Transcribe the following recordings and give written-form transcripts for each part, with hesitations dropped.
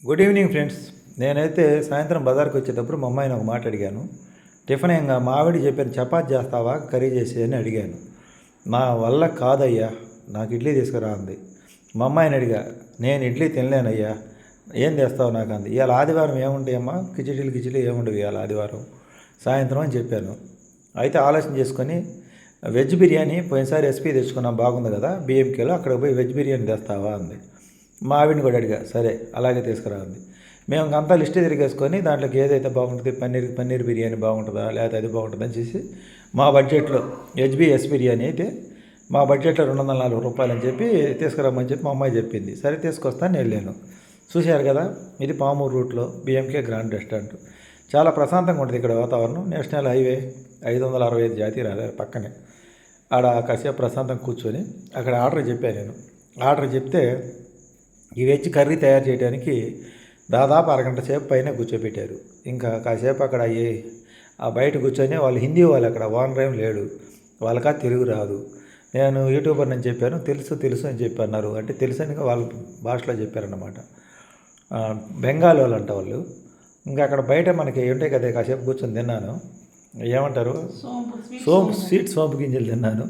Good evening friends. నేనైతే సాయంత్రం బజార్కి వచ్చేటప్పుడు మా అమ్మాయిని ఒక మాట అడిగాను. టిఫిన్ ఏంగా మా ఆవిడ చెప్పాను, చపాతి చేస్తావా కర్రీ చేసి అని అడిగాను. నా వల్ల కాదయ్యా, నాకు ఇడ్లీ తీసుకురా అంది. మా అమ్మాయిని అడిగా, నేను ఇడ్లీ తినలేనయ్యా, ఏం తెస్తావు నాకు అంది. ఇవాళ ఆదివారం ఏముంటాయమ్మా, కిచిడీలు ఏముండవు ఇవాళ ఆదివారం సాయంత్రం అని చెప్పాను. అయితే ఆలోచన చేసుకొని వెజ్ బిర్యానీ పోయినసారి ఎస్పీ తెచ్చుకున్నాం బాగుంది కదా బిఎంకేలో, అక్కడికి పోయి వెజ్ బిర్యానీ తెస్తావా అంది. మా ఆవిడని కూడా అడిగా, సరే అలాగే తీసుకురా అంది. మేము అంతా లిస్ట్ తిరిగేసుకొని దాంట్లోకి ఏదైతే బాగుంటుంది, పన్నీర్ బిర్యానీ బాగుంటుందా లేకపోతే అది బాగుంటుందని చూసి మా బడ్జెట్లో ఎస్ బిర్యానీ అయితే మా బడ్జెట్లో 240 రూపాయలు అని చెప్పి తీసుకురమ్మని చెప్పి మా అమ్మాయి చెప్పింది. సరే తీసుకొస్తాను వెళ్ళాను. చూశారు కదా, ఇది పామూరు రూట్లో బిఎంకే గ్రాండ్ రెస్టారెంట్. చాలా ప్రశాంతంగా ఉంటుంది ఇక్కడ వాతావరణం. నేషనల్ హైవే 565 జాతీయ రహదారి పక్కనే. ఆడ కాసేపు ప్రశాంతంగా కూర్చొని అక్కడ ఆర్డర్ చెప్పాను నేను. ఆర్డర్ చెప్తే ఈ వెజ్ కర్రీ తయారు చేయడానికి దాదాపు అరగంట సేపు పైన కూర్చోబెట్టారు. ఇంకా కాసేపు అక్కడ ఆ బయట కూర్చొని వాళ్ళు హిందీ వాళ్ళు, అక్కడ ఓనర్ ఏం లేడు, వాళ్ళకా తెలుగు రాదు. నేను యూట్యూబర్ అని చెప్పాను, తెలుసు అని చెప్పన్నారు. అంటే తెలుసు అని వాళ్ళ భాషలో చెప్పారన్నమాట. బెంగాల్ వాళ్ళు అంట వాళ్ళు. ఇంకా అక్కడ బయట మనకి ఉంటాయి కదా, కాసేపు కూర్చొని తిన్నాను. ఏమంటారు, సోంపు గింజలు తిన్నాను.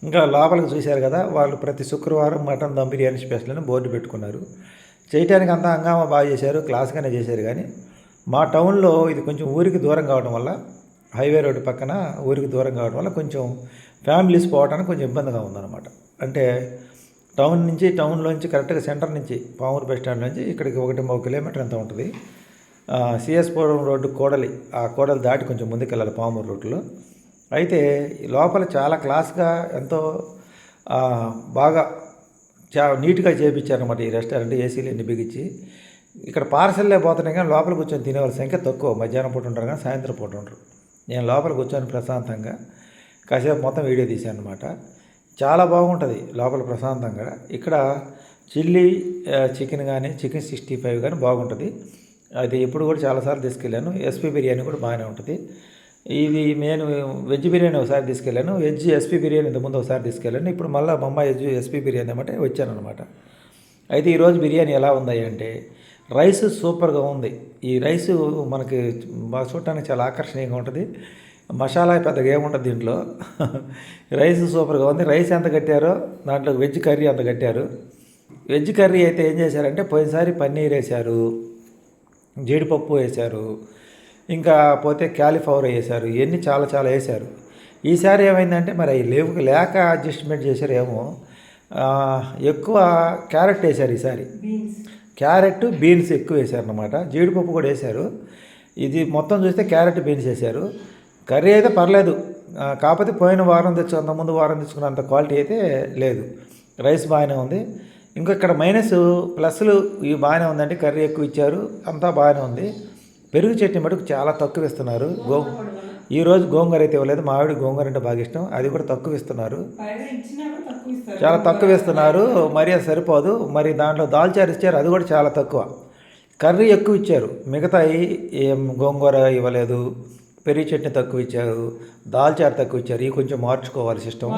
ఇంకా లోపలికి చూశారు కదా, వాళ్ళు ప్రతి శుక్రవారం మటన్ దమ్ బిర్యానీ స్పెషల్ అని బోర్డు పెట్టుకున్నారు. చేయటానికి అంతా హంగామా బాగా చేశారు, క్లాస్గానే చేశారు. కానీ మా టౌన్లో ఇది కొంచెం ఊరికి దూరం కావడం వల్ల, హైవే రోడ్డు పక్కన ఊరికి దూరం కావడం వల్ల కొంచెం ఫ్యామిలీస్ పోవడానికి కొంచెం ఇబ్బందిగా ఉందన్నమాట. అంటే టౌన్లోంచి కరెక్ట్గా సెంటర్ నుంచి పామూరు బస్ స్టాండ్ నుంచి ఇక్కడికి 1.5 కిలోమీటర్ ఎంత ఉంటుంది. సిఎస్పురం రోడ్డు ఆ కోడలి దాటి కొంచెం ముందుకు వెళ్ళాలి పామూరు రూట్లో. అయితే లోపల చాలా క్లాస్గా ఎంతో బాగా నీట్గా చేయించారన్నమాట ఈ రెస్టారెంట్. ఏసీలు ఎన్ని బిగించి ఇక్కడ పార్సల్లే పోతున్నాయి, కానీ లోపల కూర్చొని తినేవాళ్ళ సంఖ్య తక్కువ. మధ్యాహ్నం పూట ఉంటారు కానీ సాయంత్రం పూట ఉంటారు. నేను లోపల కూర్చొని ప్రశాంతంగా కాసేపు మొత్తం వీడియో తీశాను అనమాట. చాలా బాగుంటుంది లోపల ప్రశాంతంగా. ఇక్కడ చిల్లీ చికెన్ కానీ చికెన్ 65 కానీ బాగుంటుంది. అది ఎప్పుడు కూడా చాలాసార్లు తీసుకెళ్ళాను. ఎస్పీ బిర్యానీ కూడా బాగానే ఉంటుంది. ఇది నేను వెజ్ బిర్యానీ ఒకసారి తీసుకెళ్ళాను, వెజ్ ఎస్పీ బిర్యానీ ఇంతకుముందు ఒకసారి తీసుకెళ్ళాను. ఇప్పుడు మళ్ళీ మా అమ్మాయి వెజ్ ఎస్పీ బిర్యానీ అన్నమాట వచ్చానమాట. అయితే ఈరోజు బిర్యానీ ఎలా ఉంది అంటే, రైస్ సూపర్గా ఉంది. ఈ రైస్ మనకి బాగా చూడటానికి చాలా ఆకర్షణీయంగా ఉంటుంది. మసాలా పెద్దగా ఏముంటుంది దీంట్లో. రైస్ సూపర్గా ఉంది. రైస్ ఎంత కట్టారో దాంట్లో వెజ్ కర్రీ అంత కట్టారు. వెజ్ కర్రీ అయితే ఏం చేశారంటే, పోయినసారి పన్నీర్ వేశారు, జీడిపప్పు వేశారు, ఇంకా పోతే క్యాలీఫ్లవర్ వేశారు. ఇవన్నీ చాలా వేశారు. ఈసారి ఏమైందంటే మరి లేక అడ్జస్ట్మెంట్ చేశారు ఏమో, ఎక్కువ క్యారెట్ వేశారు ఈసారి. క్యారెట్ బీన్స్ ఎక్కువ వేశారు అన్నమాట. జీడిపప్పు కూడా వేశారు. ఇది మొత్తం చూస్తే క్యారెట్ బీన్స్ వేశారు. కర్రీ అయితే పర్లేదు, కాకపోతే పోయిన వారం అంతకుముందు వారం తెచ్చుకున్నంత క్వాలిటీ అయితే లేదు. రైస్ బాగానే ఉంది. ఇంకా ఇక్కడ ప్లస్లు ఇవి బాగానే ఉందండి. కర్రీ ఎక్కువ ఇచ్చారు, అంతా బాగానే ఉంది. పెరుగు చట్నీ మటుకు చాలా తక్కువ ఇస్తున్నారు. ఈరోజు గోంగూర అయితే ఇవ్వలేదు. మా ఆవిడ గోంగూర అంటే బాగా ఇష్టం, అది కూడా తక్కువ ఇస్తున్నారు, చాలా తక్కువ ఇస్తున్నారు. మరి అది సరిపోదు. మరి దాంట్లో దాల్చారు ఇచ్చారు, అది కూడా చాలా తక్కువ. కర్రీ ఎక్కువ ఇచ్చారు, మిగతాయి ఏం గోంగూర ఇవ్వలేదు. పెరుగు చట్నీ తక్కువ ఇచ్చారు, దాల్చారు తక్కువ ఇచ్చారు. ఇవి కొంచెం మార్చుకోవాలి సిస్టమ్.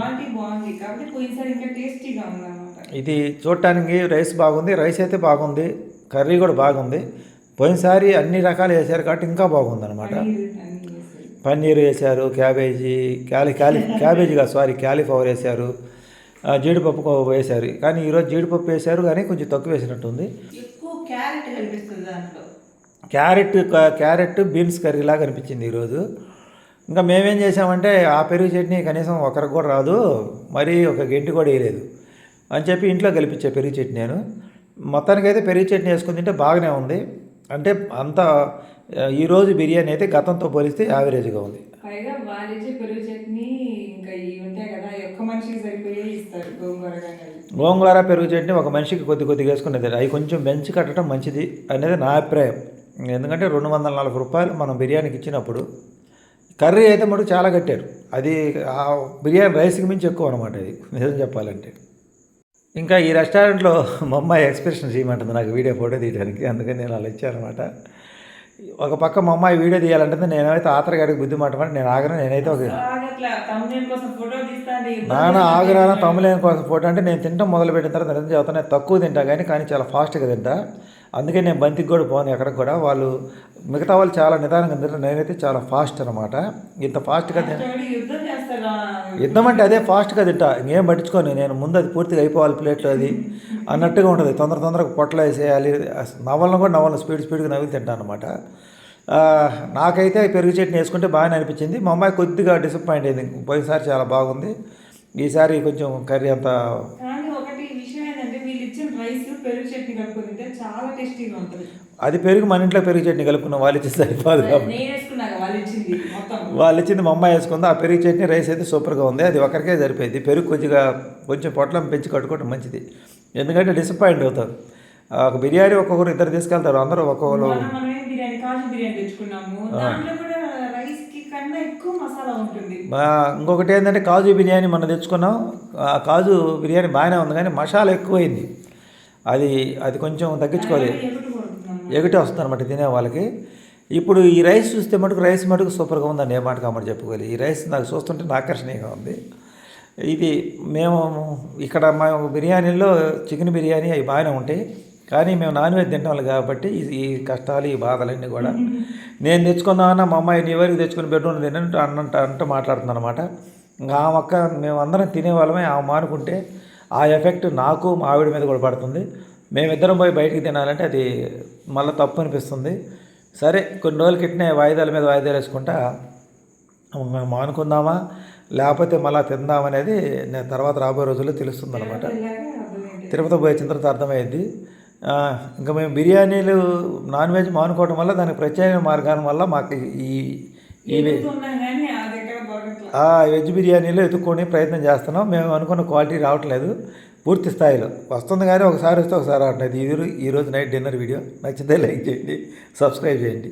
ఇది చూడటానికి రైస్ బాగుంది, రైస్ అయితే బాగుంది, కర్రీ కూడా బాగుంది. పోయినసారి అన్ని రకాలు వేశారు కాబట్టి ఇంకా బాగుంది అనమాట. పన్నీర్ వేశారు, క్యాలీఫ్లవర్ వేశారు, జీడిపప్పు వేశారు. కానీ ఈరోజు జీడిపప్పు వేశారు కానీ కొంచెం తక్కువ వేసినట్టుంది. క్యారెట్ బీన్స్ కర్రీలాగా అనిపించింది ఈరోజు. ఇంకా మేమేం చేసామంటే, ఆ పెరుగు చట్నీ కనీసం ఒకరికి కూడా రాదు, మరీ ఒక గంటి కూడా వేయలేదు అని చెప్పి ఇంట్లో కలిపించే పెరుగు చట్నీ నేను. మొత్తానికైతే పెరుగు చట్నీ వేసుకుని తింటే బాగానే ఉంది. అంటే అంత ఈరోజు బిర్యానీ అయితే గతంతో పోలిస్తే యావరేజ్గా ఉంది. గోంగూర పెరుగు చట్నీ ఒక మనిషికి కొద్దిగా వేసుకునేది. అవి కొంచెం బెంచ్ కట్టడం మంచిది అనేది నా అభిప్రాయం. ఎందుకంటే 240 రూపాయలు మనం బిర్యానీకి ఇచ్చినప్పుడు, కర్రీ అయితే మటుకు చాలా కట్టారు. అది ఆ బిర్యానీ రైస్కి మించి ఎక్కువ అనమాట ఇది, నిజం చెప్పాలంటే. ఇంకా ఈ రెస్టారెంట్లో మా అమ్మాయి ఎక్స్ప్రెషన్ చేయమంటుంది నాకు వీడియో ఫోటో తీయడానికి, అందుకని నేను అలా ఇచ్చానమాట. ఒక పక్క మా అమ్మాయి వీడియో తీయాలంటే నేనైతే ఆతరగాడికి బుద్ధి మాటమాట, నేను ఆగను. నేనైతే ఆగురానా తమ్ములేని కోసం ఫోటో అంటే, నేను తింటాం మొదలుపెట్టిన తర్వాత నిజం చదువుతాను, తక్కువ తింటా కానీ చాలా ఫాస్ట్గా తింటా. అందుకే నేను బంతికి కూడా పోను ఎక్కడికి కూడా. వాళ్ళు మిగతా వాళ్ళు చాలా నిదానంగా తింటారు, నేనైతే చాలా ఫాస్ట్ అనమాట. ఇంత ఫాస్ట్గా యుద్ధం అంటే అదే ఫాస్ట్గా తింటా, ఇంకేం పట్టించుకోను నేను. ముందు అది పూర్తిగా అయిపోవాలి ప్లేట్లో అది అన్నట్టుగా ఉంటుంది. తొందరగా పొట్టలో వేసేయాలి. నవ్వలను కూడా నవ్వలను, స్పీడ్గా నవ్వులు తింటాను అనమాట. నాకైతే పెరుగు చట్నీ వేసుకుంటే బాగానే అనిపించింది. మా అమ్మాయి కొద్దిగా డిసప్పాయింట్ అయింది. పోయినసారి చాలా బాగుంది, ఈసారి కొంచెం కర్రీ అంతా. అది పెరుగు మన ఇంట్లో పెరుగు చట్నీ కలుపుకున్నాం, వాళ్ళు ఇచ్చింది సరిపోదు. వాళ్ళు ఇచ్చింది మా అమ్మాయి వేసుకుంది. ఆ పెరుగు చట్నీ రైస్ అయితే సూపర్గా ఉంది. అది ఒకరికే సరిపోయింది. పెరుగు కొంచెం పొట్లం పెంచి కట్టుకోవడం మంచిది, ఎందుకంటే డిసప్పాయింట్ అవుతారు. ఒక బిర్యానీ ఒక్కొక్కరు ఇద్దరు తీసుకెళ్తారు, అందరూ ఒక్కొక్కరు. ఇంకొకటి ఏంటంటే కాజు బిర్యానీ మనం తెచ్చుకున్నాం. కాజు బిర్యానీ బాగానే ఉంది కానీ మసాలా ఎక్కువైంది. అది కొంచెం తగ్గించుకోవాలి, ఎగటి వస్తుంది అనమాట తినే వాళ్ళకి. ఇప్పుడు ఈ రైస్ చూస్తే మటుకు సూపర్గా ఉందండి, ఏ మాట కామాట చెప్పుకోవాలి. ఈ రైస్ నాకు చూస్తుంటే ఆకర్షణీయంగా ఉంది. ఇది మేము ఇక్కడ మా బిర్యానీలో చికెన్ బిర్యానీ అవి బాగానే ఉంటాయి, కానీ మేము నాన్ వెజ్ తింటాం కాబట్టి ఈ కష్టాలు ఈ బాధలన్నీ కూడా. నేను తెచ్చుకుందామన్నా మా అమ్మాయి నీ వరకు తెచ్చుకుని బెడ్రూమ్ తినంటూ అంటూ మాట్లాడుతున్నాను అనమాట. ఇంకా ఆ మొక్క మేము అందరం తినేవాళ్ళమే, ఆమె మానుకుంటే ఆ ఎఫెక్ట్ నాకు మా ఆవిడ మీద కూడా పడుతుంది. మేమిద్దరం పోయి బయటికి తినాలంటే అది మళ్ళీ తప్పు అనిపిస్తుంది. సరే కొన్ని రోజులకి ఇట్నే వాయిదాల మీద వాయిదాలు వేసుకుంటా మానుకుందామా లేకపోతే మళ్ళీ తిందామనేది నేను తర్వాత రాబోయే రోజుల్లో తెలుస్తుంది అనమాట. తిరుపతి పోయి వచ్చిన తర్వాత అర్థమైంది. ఇంకా మేము బిర్యానీలు నాన్ వెజ్ మానుకోవడం వల్ల దానికి ప్రత్యేక మార్గాల వల్ల మాకు ఈ వెజ్ బిర్యానీలు ఎత్తుక్కొని ప్రయత్నం చేస్తున్నాం. మేము అనుకున్న క్వాలిటీ రావట్లేదు పూర్తి స్థాయిలో, వస్తుంది కానీ ఒకసారి వస్తే ఒకసారి రావట్లేదు. ఈరోజు నైట్ డిన్నర్ వీడియో నచ్చితే లైక్ చేయండి, సబ్స్క్రైబ్ చేయండి.